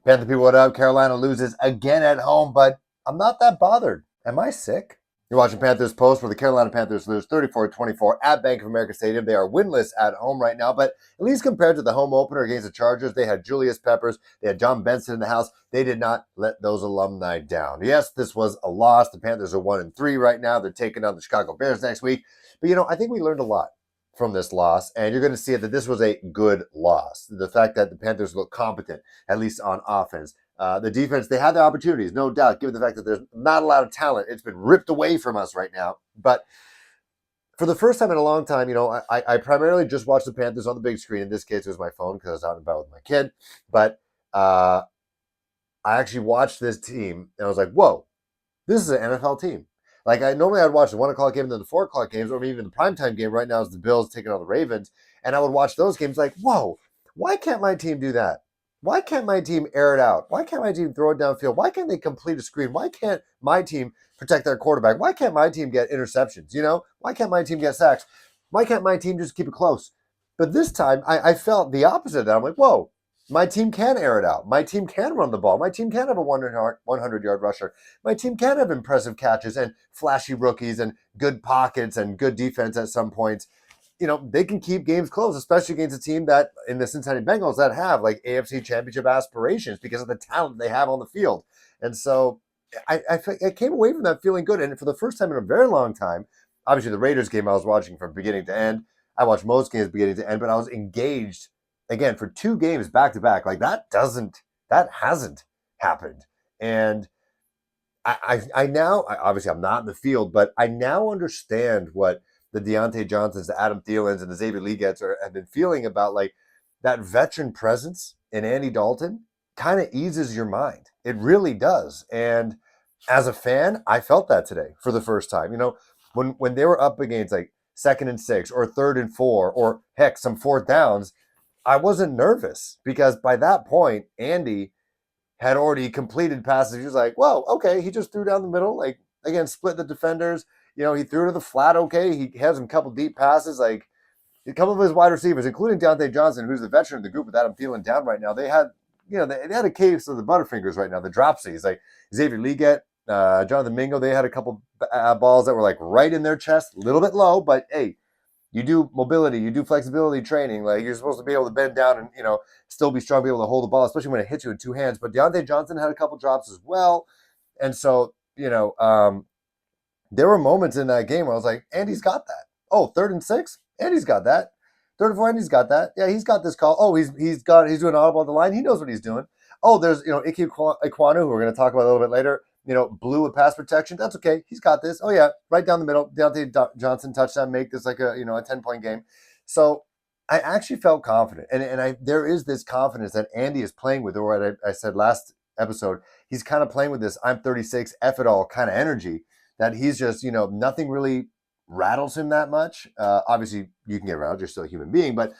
Panther people, what up? Carolina loses again at home, but I'm not that bothered. Am I sick? You're watching Panthers Post, where the Carolina Panthers lose 34-24 at Bank of America Stadium. They are winless at home right now, but at least compared to the home opener against the Chargers, they had Julius Peppers, they had John Benson in the house. They did not let those alumni down. Yes, this was a loss. The Panthers are 1-3 right now. They're taking on the Chicago Bears next week. But, I think we learned a lot from this loss, and you're going to see that this was a good loss. The fact that the Panthers look competent, at least on offense. The defense, they had their opportunities, no doubt, given the fact that there's not a lot of talent. It's been ripped away from us right now. But for the first time in a long time, I primarily just watched the Panthers on the big screen. In this case, it was my phone because I was out and about with my kid. But I actually watched this team, and I was like, whoa, this is an NFL team. Like, I'd watch the 1 o'clock game and then the 4 o'clock games, or even the primetime game. Right now is the Bills taking on the Ravens. And I would watch those games like, whoa, why can't my team do that? Why can't my team air it out? Why can't my team throw it downfield? Why can't they complete a screen? Why can't my team protect their quarterback? Why can't my team get interceptions? Why can't my team get sacks? Why can't my team just keep it close? But this time, I felt the opposite of that. I'm like, whoa, my team can air it out. My team can run the ball. My team can have a 100-yard rusher. My team can have impressive catches and flashy rookies and good pockets and good defense at some points. They can keep games close, especially against a team that in the Cincinnati Bengals that have like AFC Championship aspirations because of the talent they have on the field. And so I came away from that feeling good. And for the first time in a very long time, obviously the Raiders game I was watching from beginning to end. I watched most games beginning to end, but I was engaged again for 2 games back to back. Like that hasn't happened. And I now, obviously I'm not in the field, but I now understand what the Deontay Johnsons, the Adam Thielens, and the Xavier Legets have been feeling about like that veteran presence in Andy Dalton kind of eases your mind. It really does. And as a fan, I felt that today for the first time. When they were up against like 2nd and 6 or 3rd and 4 or heck, some 4th downs, I wasn't nervous because by that point, Andy had already completed passes. He was like, whoa, okay, he just threw down the middle, like, again, split the defenders. He threw to the flat, okay. He has a couple deep passes. Like, a couple of his wide receivers, including Deontay Johnson, who's the veteran of the group with Adam Thielen down right now, they had, they had a case of the Butterfingers right now, the dropsies. Like, Xavier Leggett, Jonathan Mingo, they had a couple balls that were, like, right in their chest, a little bit low, but, hey, you do mobility, you do flexibility training. Like, you're supposed to be able to bend down and, still be strong, be able to hold the ball, especially when it hits you in 2 hands. But Deontay Johnson had a couple drops as well. And so, there were moments in that game where I was like, Andy's got that. Oh, 3rd and 6? Andy's got that. 3rd and 4, Andy's got that. Yeah, he's got this call. Oh, he's doing audible at the line. He knows what he's doing. Oh, there's, Ike Ikwanu, who we're going to talk about a little bit later, blew a pass protection. That's okay. He's got this. Oh, yeah, right down the middle. Deontay Johnson touchdown, make this like a 10-point game. So I actually felt confident. And there is this confidence that Andy is playing with, or what I said last episode, he's kind of playing with this I'm 36, F it all kind of energy that he's just, nothing really rattles him that much. Obviously, you can get rattled. You're still a human being, but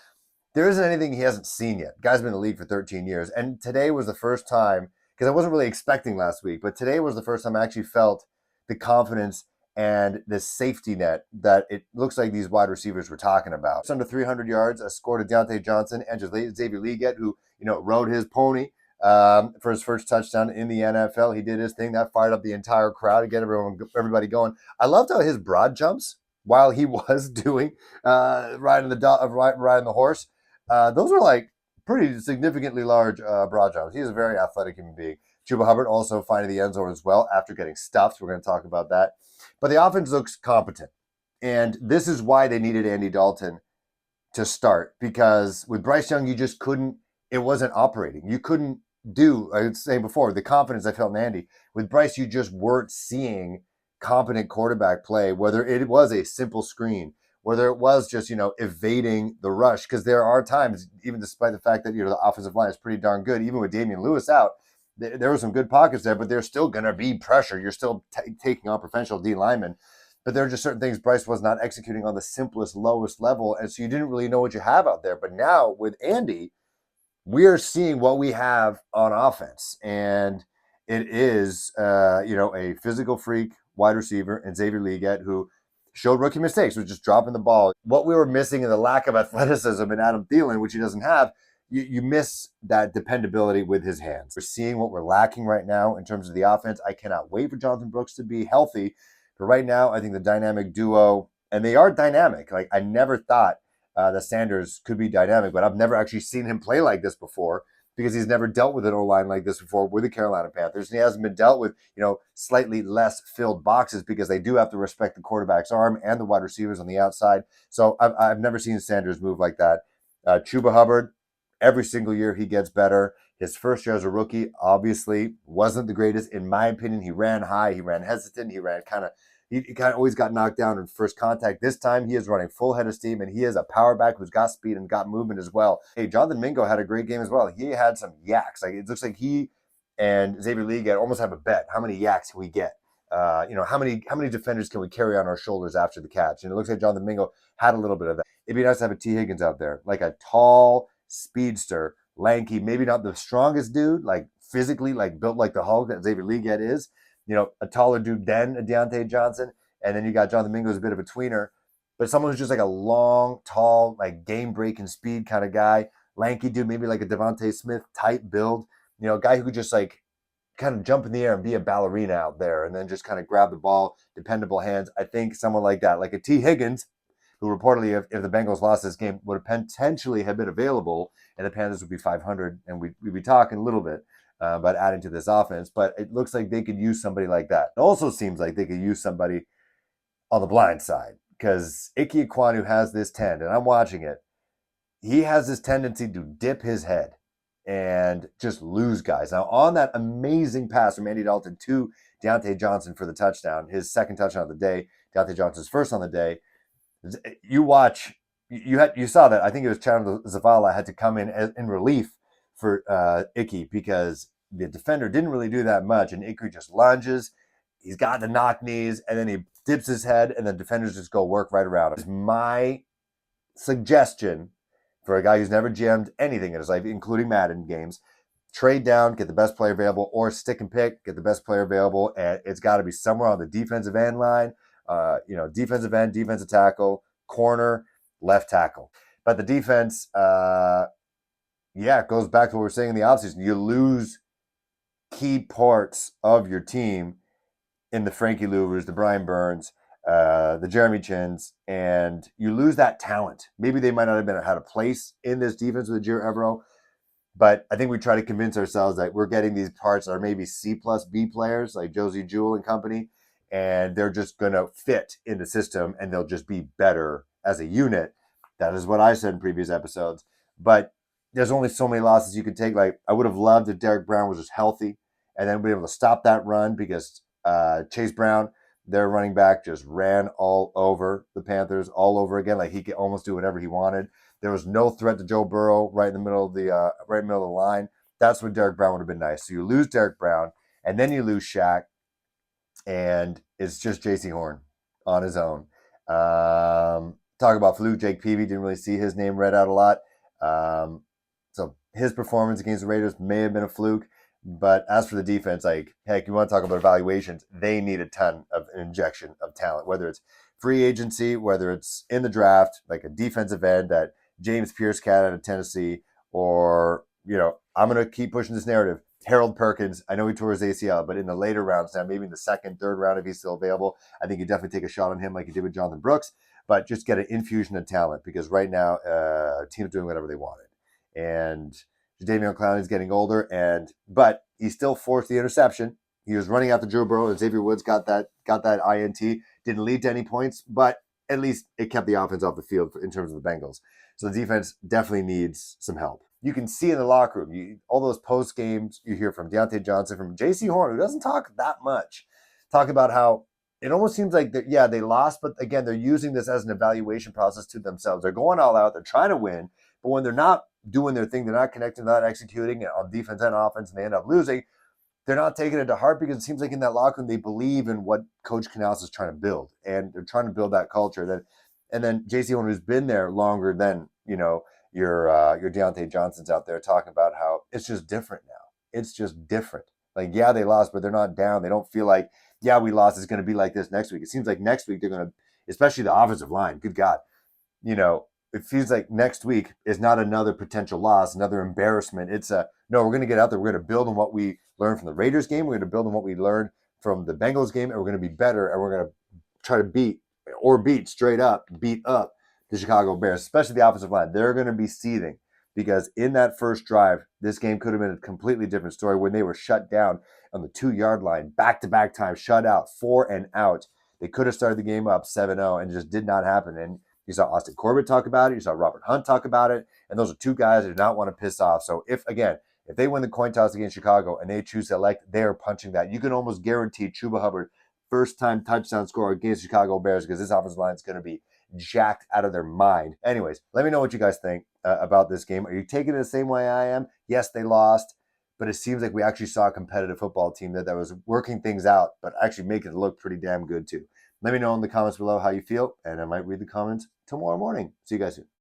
there isn't anything he hasn't seen yet. Guy's been in the league for 13 years. And today was the first time, because I wasn't really expecting last week, but today was the first time I actually felt the confidence and the safety net that it looks like these wide receivers were talking about. It's under 300 yards, scored to Deontay Johnson and Xavier Leggett, who, rode his pony for his first touchdown in the NFL. He did his thing. That fired up the entire crowd to get everybody going. I loved how his broad jumps while he was doing riding the horse. Those were like pretty significantly large broad jumps. He's a very athletic human being. Chuba Hubbard also finding the end zone as well after getting stuffed. We're going to talk about that. But the offense looks competent. And this is why they needed Andy Dalton to start, because with Bryce Young, you just couldn't, it wasn't operating. You couldn't do, I was saying before, the confidence I felt in Andy. With Bryce, you just weren't seeing competent quarterback play, whether it was a simple screen, whether it was just, evading the rush. Because there are times, even despite the fact that, the offensive line is pretty darn good, even with Damian Lewis out, there were some good pockets there, but there's still going to be pressure. You're still taking on professional D linemen. But there are just certain things Bryce was not executing on the simplest, lowest level. And so you didn't really know what you have out there. But now with Andy, we are seeing what we have on offense. And it is, a physical freak wide receiver and Xavier Leggett, who showed rookie mistakes, was just dropping the ball. What we were missing in the lack of athleticism in Adam Thielen, which he doesn't have, you miss that dependability with his hands. We're seeing what we're lacking right now in terms of the offense. I cannot wait for Jonathan Brooks to be healthy. But right now, I think the dynamic duo, and they are dynamic. Like, I never thought that Sanders could be dynamic, but I've never actually seen him play like this before because he's never dealt with an O-line like this before with the Carolina Panthers. And he hasn't been dealt with, slightly less filled boxes because they do have to respect the quarterback's arm and the wide receivers on the outside. So I've never seen Sanders move like that. Chuba Hubbard, every single year he gets better. His first year as a rookie obviously wasn't the greatest. In my opinion, he ran high, he ran hesitant, he kind of always got knocked down in first contact. This time he is running full head of steam, and he is a power back who's got speed and got movement as well. Hey, Jonathan Mingo had a great game as well. He had some yaks. Like, it looks like he and Xavier League almost have a bet. How many yaks can we get? How many defenders can we carry on our shoulders after the catch? And it looks like Jonathan Mingo had a little bit of that. It'd be nice to have a T. Higgins out there, like a tall speedster, lanky, maybe not the strongest dude, like physically, like built like the Hulk that Xavier League is. A taller dude than a Deontay Johnson. And then you got Jonathan Mingo as a bit of a tweener, but someone who's just like a long, tall, like game-breaking speed kind of guy. Lanky dude, maybe like a Devontae Smith type build. A guy who could just like kind of jump in the air and be a ballerina out there and then just kind of grab the ball, dependable hands. I think someone like that, like a T. Higgins, who reportedly, if the Bengals lost this game, would have potentially have been available, and the Panthers would be 500, and we'd be talking a little bit about adding to this offense. But it looks like they could use somebody like that. It also seems like they could use somebody on the blind side, because Ike Ekwonu has this tend, and I'm watching it. He has this tendency to dip his head and just lose guys. Now, on that amazing pass from Andy Dalton to Deontay Johnson for the touchdown, his second touchdown of the day, Deontay Johnson's first on the day, you saw that. I think it was Chandler Zavala had to come in relief for Icky, because the defender didn't really do that much, and Icky just lunges. He's got the knock knees, and then he dips his head, and the defenders just go work right around him. It's my suggestion for a guy who's never jammed anything in his life, including Madden games: trade down, get the best player available, or stick and pick, get the best player available, and it's got to be somewhere on the defensive end line. Defensive end, defensive tackle, corner, left tackle. But the defense, it goes back to what we were saying in the offseason. You lose key parts of your team in the Frankie Louvers, the Brian Burns, the Jeremy Chins, and you lose that talent. Maybe they might not have had a place in this defense with Jair Evero, but I think we try to convince ourselves that we're getting these parts that are maybe C plus B players like Josie Jewell and company, and they're just going to fit in the system, and they'll just be better as a unit. That is what I said in previous episodes. But there's only so many losses you can take. Like, I would have loved if Derek Brown was just healthy and then be able to stop that run, because Chase Brown, their running back, just ran all over the Panthers all over again. Like, he could almost do whatever he wanted. There was no threat to Joe Burrow right in the middle of the line. That's when Derek Brown would have been nice. So you lose Derek Brown, and then you lose Shaq, and it's just J.C. Horn on his own. Talk about fluke. Jake Peavy, didn't really see his name read out a lot. So his performance against the Raiders may have been a fluke. But as for the defense, like, heck, you want to talk about evaluations, they need a ton of injection of talent, whether it's free agency, whether it's in the draft, like a defensive end that James Pierce cat out of Tennessee, or, I'm going to keep pushing this narrative. Harold Perkins, I know he tore his ACL, but in the later rounds now, maybe in the second, third round, if he's still available, I think you definitely take a shot on him like you did with Jonathan Brooks, but just get an infusion of talent, because right now, team's doing whatever they wanted. And Jadeveon Clowney's getting older, but he still forced the interception. He was running after Joe Burrow, and Xavier Woods got that INT. Didn't lead to any points, but at least it kept the offense off the field in terms of the Bengals. So the defense definitely needs some help. You can see in the locker room, all those post games you hear from Deontay Johnson, from J.C. Horn, who doesn't talk that much, talk about how it almost seems like they lost, but again, they're using this as an evaluation process to themselves. They're going all out, they're trying to win, but when they're not doing their thing, they're not connecting, they're not executing on defense and offense, and they end up losing, they're not taking it to heart, because it seems like in that locker room they believe in what Coach Canales is trying to build, and they're trying to build that culture. And then J.C. Horn, who's been there longer than your Deontay Johnson's out there, talking about how it's just different now. It's just different. Like, yeah, they lost, but they're not down. They don't feel like, yeah, we lost, it's going to be like this next week. It seems like next week they're going to, especially the offensive line, good God, it feels like next week is not another potential loss, another embarrassment. It's no, we're going to get out there. We're going to build on what we learned from the Raiders game. We're going to build on what we learned from the Bengals game, and we're going to be better, and we're going to try to beat straight up, beat up the Chicago Bears, especially the offensive line. They're going to be seething because in that first drive, this game could have been a completely different story when they were shut down on the 2-yard line, back-to-back times, shut out, 4 and out. They could have started the game up 7-0 and it just did not happen. And you saw Austin Corbett talk about it. You saw Robert Hunt talk about it. And those are two guys that do not want to piss off. So if they win the coin toss against Chicago and they choose to elect, they are punching that. You can almost guarantee Chuba Hubbard first-time touchdown score against the Chicago Bears because this offensive line is going to be jacked out of their mind. Anyways, let me know what you guys think about this game. Are you taking it the same way I am? Yes, they lost, but it seems like we actually saw a competitive football team that was working things out, but actually making it look pretty damn good too. Let me know in the comments below how you feel, and I might read the comments tomorrow morning. See you guys soon.